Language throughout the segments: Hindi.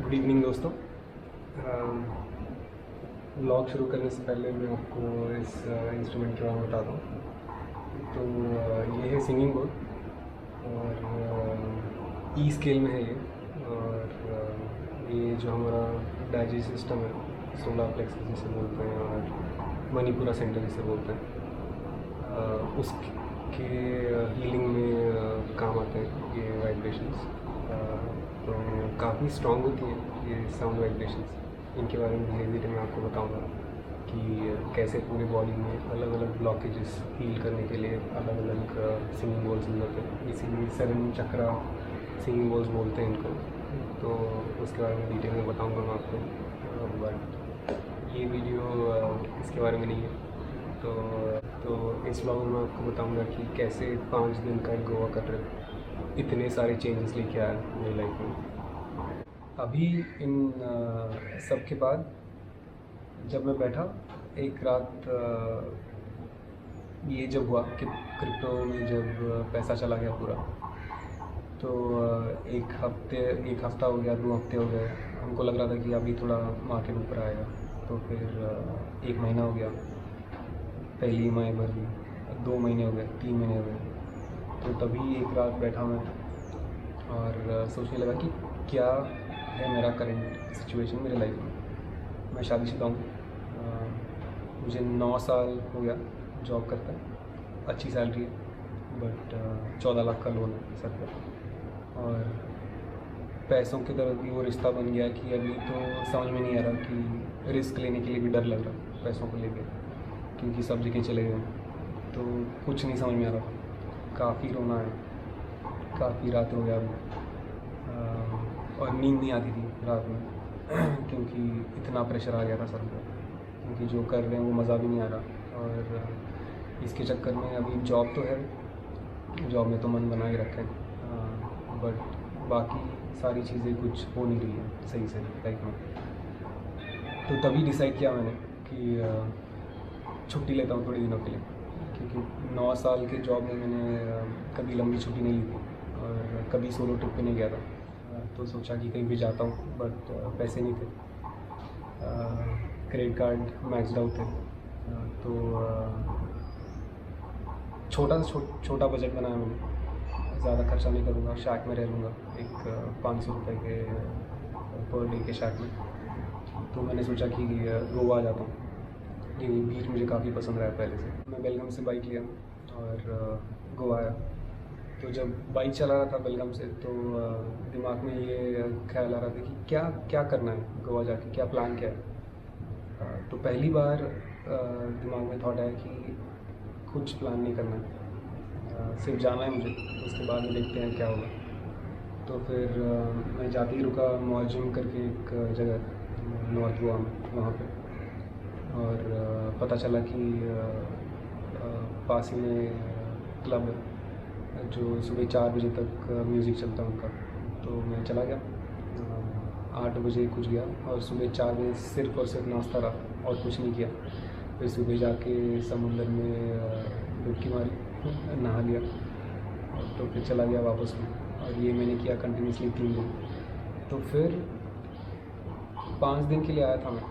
गुड इवनिंग दोस्तों। व्लॉग शुरू करने से पहले मैं आपको इस इंस्ट्रूमेंट के बारे में बताता हूँ। तो ये है सिंगिंग बोल और ई स्केल में है ये। और ये जो हमारा डाइजेस्ट सिस्टम है, सोलर प्लेक्सस जिसे बोलते हैं और मणिपुरा सेंटर जिसे बोलते हैं, उसके हीलिंग में काम आते हैं ये वाइब्रेशंस। तो काफ़ी स्ट्रॉन्ग होती हैं ये साउंड वाइब्रेशंस। इनके बारे में धीरे धीरे मैं आपको बताऊंगा कि कैसे पूरे बॉडी में अलग अलग ब्लॉकेजेस हील करने के लिए अलग अलग सिंगिंग बॉल्स यूज होते हैं। इसीलिए 7 चक्रा सिंगिंग बॉल्स बोलते हैं इनको। तो उसके बारे में डिटेल में बताऊंगा मैं आपको, बट ये वीडियो इसके बारे में नहीं है। तो इस व्लॉग में मैं आपको बताऊंगा कि कैसे 5 दिन का एक गोवा का ट्रिप इतने सारे चेंजेस लेके आया मेरी लाइफ में। अभी इन सब के बाद जब मैं बैठा एक रात, ये जब हुआ कि क्रिप्टो में जब पैसा चला गया पूरा, तो एक हफ्ता हो गया, 2 हफ्ते हो गए। हमको लग रहा था कि अभी थोड़ा मार्केट ऊपर आएगा। तो फिर 1 महीना हो गया, पहली EMI भर दी। 2 महीने हो गए, 3 महीने हो गए। तो तभी एक रात बैठा मैं और सोचने लगा कि क्या है मेरा करंट सिचुएशन मेरे लाइफ में। मैं शादीशुदा हूँ, मुझे 9 साल हो गया जॉब करता है, अच्छी सैलरी है, बट 14 लाख का लोन है सर पर। और पैसों की तरफ भी वो रिश्ता बन गया कि अभी तो समझ में नहीं आ रहा कि रिस्क लेने के लिए भी डर लग रहा है पैसों को लेके, क्योंकि सब जगह चले गए। तो कुछ नहीं समझ में आ रहा, काफ़ी रोना है, काफ़ी रात हो गया अभी, और नींद नहीं आती थी रात में क्योंकि इतना प्रेशर आ गया था सर पर, क्योंकि जो कर रहे हैं वो मज़ा भी नहीं आ रहा। और इसके चक्कर में अभी जॉब तो है, जॉब में तो मन बना के रखे हैं, बट बाकी सारी चीज़ें कुछ हो नहीं रही है सही से लाइफ में। तो तभी डिसाइड किया मैंने कि छुट्टी लेता हूँ थोड़े दिनों के लिए, क्योंकि 9 साल के जॉब में मैंने कभी लंबी छुट्टी नहीं ली थी और कभी सोलो ट्रिप पे नहीं गया था। तो सोचा कि कहीं भी जाता हूँ, बट पैसे नहीं थे, क्रेडिट कार्ड मैक्सड आउट थे। तो छोटा बजट बनाया मैंने, ज़्यादा खर्चा नहीं करूँगा, शैक में रह लूँगा, एक 500 रुपये के पर डे के शैक में। तो मैंने सोचा कि गोवा जाता हूँ, ये बीच मुझे काफ़ी पसंद रहा है पहले से। मैं बेलगम से बाइक लिया और गोवा आया। तो जब बाइक चला रहा था बेलगम से, तो दिमाग में ये ख्याल आ रहा था कि क्या करना है गोवा जाके, क्या प्लान क्या है। तो पहली बार दिमाग में थॉट आया कि कुछ प्लान नहीं करना है, सिर्फ जाना है मुझे, उसके बाद में देखते हैं क्या होगा। तो फिर मैं जाते ही रुका मॉर्जिम करके एक जगह नॉर्थ गोवा में, वहाँ पे। और पता चला कि पास ही में क्लब है जो सुबह 4 बजे तक म्यूज़िक चलता है उनका। तो मैं चला गया, 8 बजे कुछ गया और सुबह 4 बजे सिर्फ और सिर्फ नाश्ता रहा और कुछ नहीं किया। फिर सुबह जाके समुंदर में डुबकी मारी, नहा लिया, तो फिर चला गया वापस में। और ये मैंने किया कंटिन्यूसली 3 दिन। तो फिर 5 दिन के लिए आया था मैं,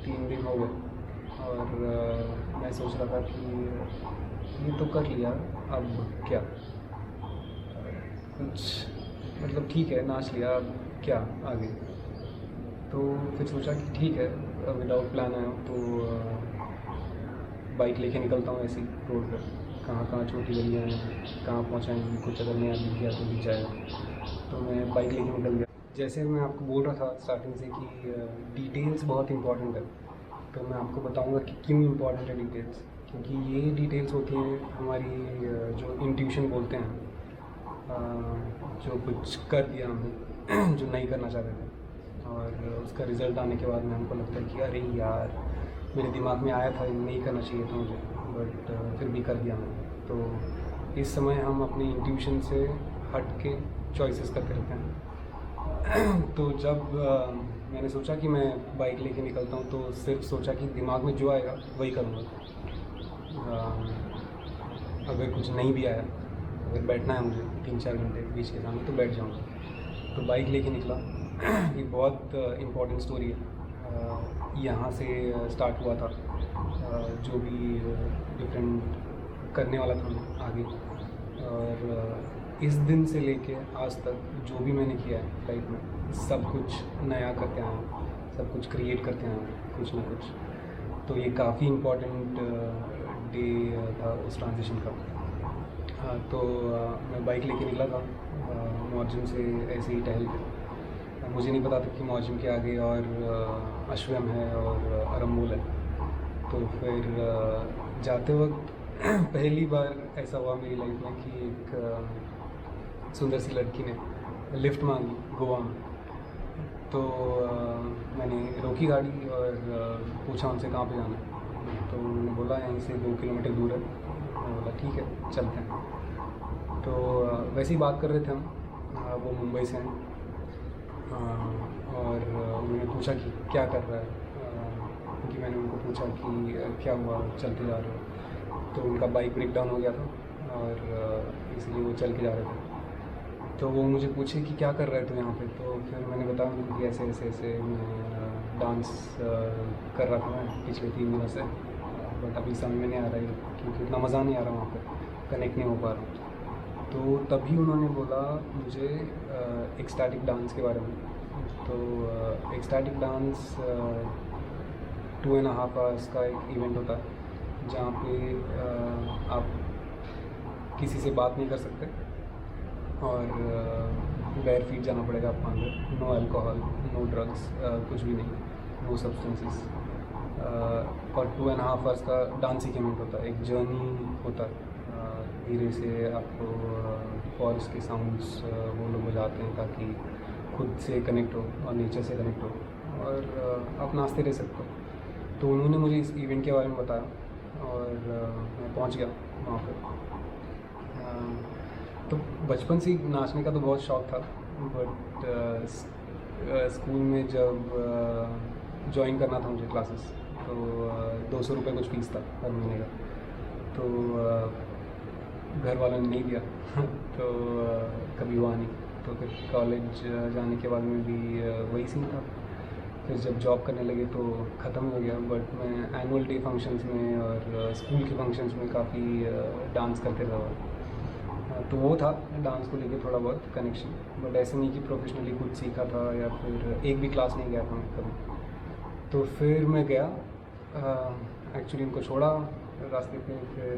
3 दिन हो गए और मैं सोच रहा था कि ये तो कर लिया, अब क्या, कुछ मतलब ठीक है, नाच लिया, अब क्या आगे। तो फिर सोचा कि ठीक है, विदाउट प्लान आया तो बाइक लेके निकलता हूँ ऐसी रोड पर, कहाँ कहाँ छोटी गलियाँ हैं, कहाँ पहुँचाएंगी, कुछ अगर नया दिख गया तो दिख जाएगा। तो मैं बाइक लेके निकल गया। जैसे मैं आपको बोल रहा था स्टार्टिंग से कि डिटेल्स बहुत इंपॉर्टेंट है, तो मैं आपको बताऊंगा कि क्यों इम्पॉर्टेंट है डिटेल्स। क्योंकि ये डिटेल्स होती हैं हमारी जो इंट्यूशन बोलते हैं, जो कुछ कर दिया हमने जो नहीं करना चाहते थे, और उसका रिज़ल्ट आने के बाद में हमको लगता है कि अरे यार, मेरे दिमाग में आया था नहीं करना चाहिए था मुझे, बट फिर भी कर दिया मैंने। तो इस समय हम अपने इंट्यूशन से हट के चॉइसेस करते रहते हैं। तो जब मैंने सोचा कि मैं बाइक लेके निकलता हूँ, तो सिर्फ सोचा कि दिमाग में जो आएगा वही करूँगा। अगर कुछ नहीं भी आया, अगर बैठना है मुझे 3-4 घंटे बीच के सामने, तो बैठ जाऊँगा। तो बाइक लेके निकला ये बहुत इम्पोर्टेंट स्टोरी है। यहाँ से स्टार्ट हुआ था जो भी डिफरेंट करने वाला था मैं आगे। और इस दिन से लेके आज तक जो भी मैंने किया है लाइफ में, सब कुछ नया करते आया हूँ, सब कुछ क्रिएट करते आया हूँ कुछ ना कुछ। तो ये काफ़ी इम्पोर्टेंट डे था उस ट्रांजिशन का। तो मैं बाइक लेके निकला था मौजम से ऐसे ही टहल के। मुझे नहीं पता था कि मौजम के आगे और अश्वम है और अरम्बोल है। तो फिर जाते वक्त पहली बार ऐसा हुआ मेरी लाइफ में कि एक सुंदर सी लड़की ने लिफ्ट मांगी गोवा में। तो मैंने रोकी गाड़ी और पूछा उनसे कहाँ पे जाना है। तो उन्होंने बोला यहीं से 2 किलोमीटर दूर है। मैं बोला ठीक है चलते हैं। तो वैसे ही बात कर रहे थे हम। वो मुंबई से हैं और उन्होंने पूछा कि क्या कर रहा है, क्योंकि मैंने उनको पूछा कि क्या हुआ चलते जा रहे हो। तो उनका बाइक ब्रेक डाउन हो गया था और इसलिए वो चल के जा रहे थे। तो वो मुझे पूछे कि क्या कर रहे थे यहाँ पे। तो फिर मैंने बताया उनको कि ऐसे ऐसे ऐसे मैं डांस कर रहा था मैं पिछले 3 दिनों से, बट अभी समझ में नहीं आ रहा है क्योंकि इतना मज़ा नहीं आ रहा वहाँ पे, कनेक्ट नहीं हो पा रहा। तो तभी उन्होंने बोला मुझे एक्सटैटिक डांस के बारे में। तो एक्सटैटिक डांस 2.5 आवर्स का एक इवेंट होता है जहाँ पे आप किसी से बात नहीं कर सकते और बेयर फीट जाना पड़ेगा आपको अंदर। नो अल्कोहल, नो ड्रग्स, कुछ भी नहीं, नो सब्सटेंसेस। और 2.5 आवर्स का डांसिंग इवेंट होता है, एक जर्नी होता है। धीरे से आपको फॉरेस्ट के साउंड्स वो लोग बजाते हैं ताकि खुद से कनेक्ट हो और नेचर से कनेक्ट हो और आप नाचते रह सकते हो। तो उन्होंने मुझे इस इवेंट के बारे में बताया और मैं पहुंच गया वहाँ पर। तो बचपन से ही नाचने का तो बहुत शौक़ था, बट स्कूल में जब ज्वाइन करना था मुझे क्लासेस, तो 200 रुपये कुछ फीस था हर महीने का। तो घर वालों ने नहीं दिया तो कभी हुआ नहीं। तो फिर कॉलेज जाने के बाद में भी वही सीन था। फिर जब जॉब करने लगे तो ख़त्म हो गया। बट मैं एनुअल डे फंक्शंस में और स्कूल के फंक्शंस में काफ़ी डांस करते रहा। तो वो था डांस को लेके थोड़ा बहुत कनेक्शन, बट ऐसे नहीं कि प्रोफेशनली कुछ सीखा था या फिर एक भी क्लास नहीं गया था मैं कभी। तो फिर मैं गया, एक्चुअली उनको छोड़ा रास्ते पे। फिर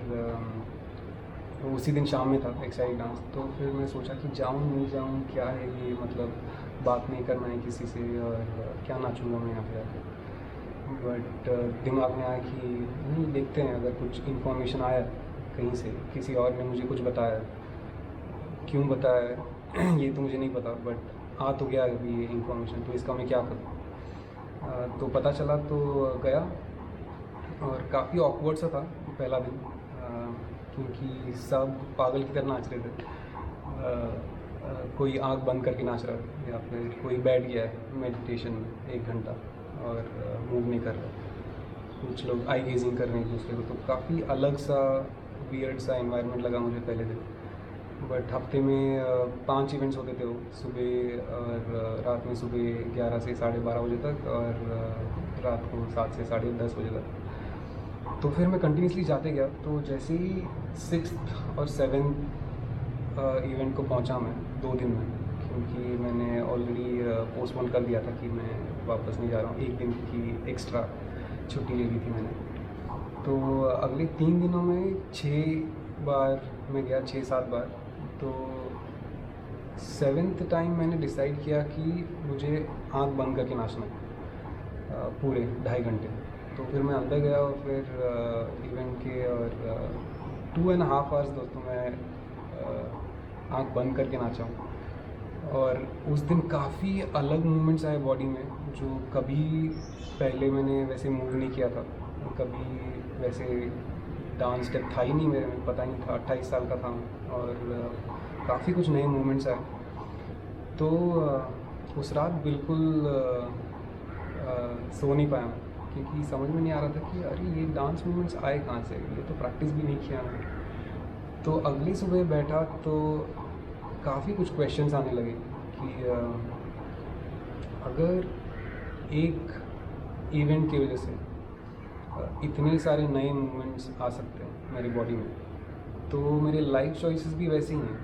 उसी दिन शाम में था एक्साइट डांस। तो फिर मैं सोचा कि जाऊँ नहीं जाऊँ, क्या है ये, मतलब बात नहीं करना है किसी से और क्या नाचूँगा मैं यहाँ पे आके। बट दिमाग में आया कि नहीं, देखते हैं अगर कुछ इन्फॉर्मेशन आया कहीं से, किसी और ने मुझे कुछ बताया, क्यों बताया ये तो मुझे नहीं पता, बट आ तो गया अभी ये इन्फॉर्मेशन, तो इसका मैं क्या करूँ। तो पता चला तो गया और काफ़ी ऑकवर्ड सा था पहला दिन, क्योंकि सब पागल की तरह नाच रहे थे। कोई आंख बंद करके नाच रहा है या फिर कोई बैठ गया है मेडिटेशन में 1 घंटा और मूव नहीं कर रहा। कुछ लोग आई गेजिंग कर रहे हैं एक दूसरे को। तो काफ़ी अलग सा वियर्ड सा एनवायरनमेंट लगा मुझे पहले दिन। बट हफ्ते में 5 इवेंट्स होते थे वो, सुबह और रात में। सुबह 11 से 12:30 बजे तक और रात को 7 से 10:30 बजे तक। तो फिर मैं कंटिन्यूसली जाते गया। तो जैसे ही 6th और 7th इवेंट को पहुंचा मैं 2 दिन में, क्योंकि मैंने ऑलरेडी पोस्टपोन कर दिया था कि मैं वापस नहीं जा रहा हूँ। 1 दिन की एक्स्ट्रा छुट्टी ले ली थी मैंने। तो अगले 3 दिनों में 6 बार मैं गया, 6-7 बार। तो 7th टाइम मैंने डिसाइड किया कि मुझे आँख बंद करके नाचना है पूरे 2.5 घंटे। तो फिर मैं अंदर गया और फिर इवेंट के और 2.5 आवर्स दोस्तों मैं आँख बंद करके नाचा हूँ। और उस दिन काफ़ी अलग मूवमेंट्स आए बॉडी में, जो कभी पहले मैंने वैसे मूव नहीं किया था। कभी वैसे डांस स्टेप था ही नहीं मेरे में, पता नहीं था। 28 साल का था और काफ़ी कुछ नए मूवमेंट्स आए। तो उस रात बिल्कुल सो नहीं पाया, क्योंकि समझ में नहीं आ रहा था कि अरे ये डांस मूवमेंट्स आए कहाँ से, ये तो प्रैक्टिस भी नहीं किया मैंने। तो अगली सुबह बैठा तो काफ़ी कुछ क्वेश्चंस आने लगे कि अगर एक इवेंट की वजह से इतने सारे नए मूवमेंट्स आ सकते हैं मेरी बॉडी में, तो मेरे लाइफ चॉइसेस भी वैसे ही हैं।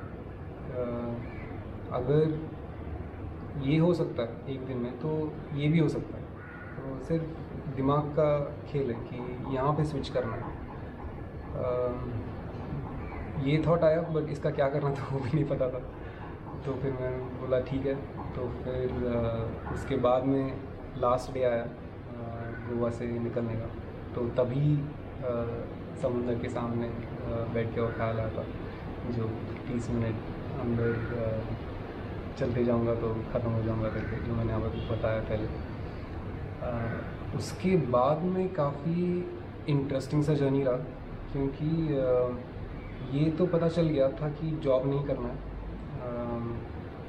अगर ये हो सकता है एक दिन में, तो ये भी हो सकता है। तो सिर्फ दिमाग का खेल है कि यहाँ पे स्विच करना है। ये थॉट आया, बट इसका क्या करना था वो भी नहीं पता था। तो फिर मैंने बोला ठीक है। तो फिर उसके बाद में लास्ट डे आया गोवा से निकलने का। तो तभी समुंदर के सामने बैठ के और ख्याल आया था, जो 30 मिनट अंदर चलते जाऊंगा तो ख़त्म हो जाऊंगा करके, जो मैंने आपको बताया पहले। उसके बाद में काफ़ी इंटरेस्टिंग सा जर्नी रहा, क्योंकि ये तो पता चल गया था कि जॉब नहीं करना है,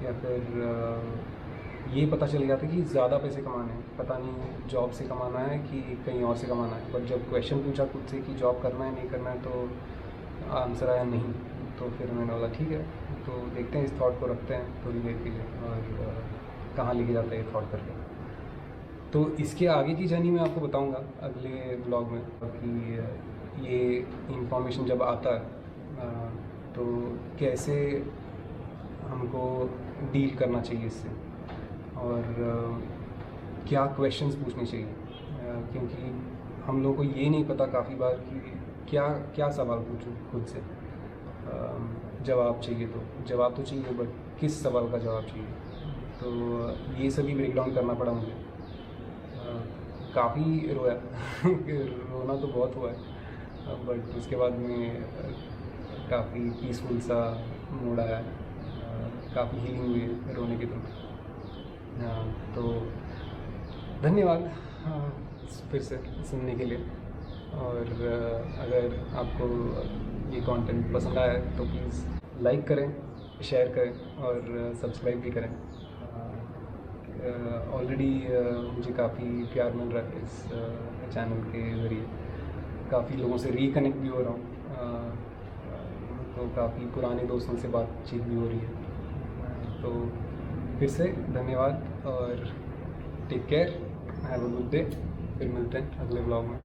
या फिर ये पता चल गया था कि ज़्यादा पैसे कमाने हैं। पता नहीं जॉब से कमाना है कि कहीं और से कमाना है। बट जब क्वेश्चन पूछा खुद से कि जॉब करना है नहीं करना है, तो आंसर आया नहीं। तो फिर मैंने बोला ठीक है, तो देखते हैं, इस थॉट को रखते हैं थोड़ी देर के लिए, और कहाँ लेके जाता है ये थॉट करके। तो इसके आगे की जर्नी मैं आपको बताऊंगा अगले ब्लॉग में, कि ये इंफॉर्मेशन जब आता है तो कैसे हमको डील करना चाहिए इससे, और क्या क्वेश्चंस पूछने चाहिए। क्योंकि हम लोगों को ये नहीं पता काफ़ी बार कि क्या क्या सवाल पूछूं खुद से। जवाब चाहिए तो जवाब तो चाहिए, बट किस सवाल का जवाब चाहिए। तो ये सभी ब्रेक डाउन करना पड़ा मुझे। काफ़ी रोया रोना तो बहुत हुआ है, बट उसके बाद में काफ़ी पीसफुल सा मूड आया। काफ़ी हीलिंग हुई है रोने के थ्रू। तो धन्यवाद फिर से सुनने के लिए। और अगर आपको ये कंटेंट पसंद आया है तो प्लीज़ लाइक करें, शेयर करें और सब्सक्राइब भी करें। ऑलरेडी मुझे काफ़ी प्यार मिल रहा है इस चैनल के ज़रिए। काफ़ी लोगों से रिकनेक्ट भी हो रहा हूँ, तो काफ़ी पुराने दोस्तों से बातचीत भी हो रही है। तो फिर से धन्यवाद और take care, have a good day. फिर मिलते हैं अगले ब्लॉग में।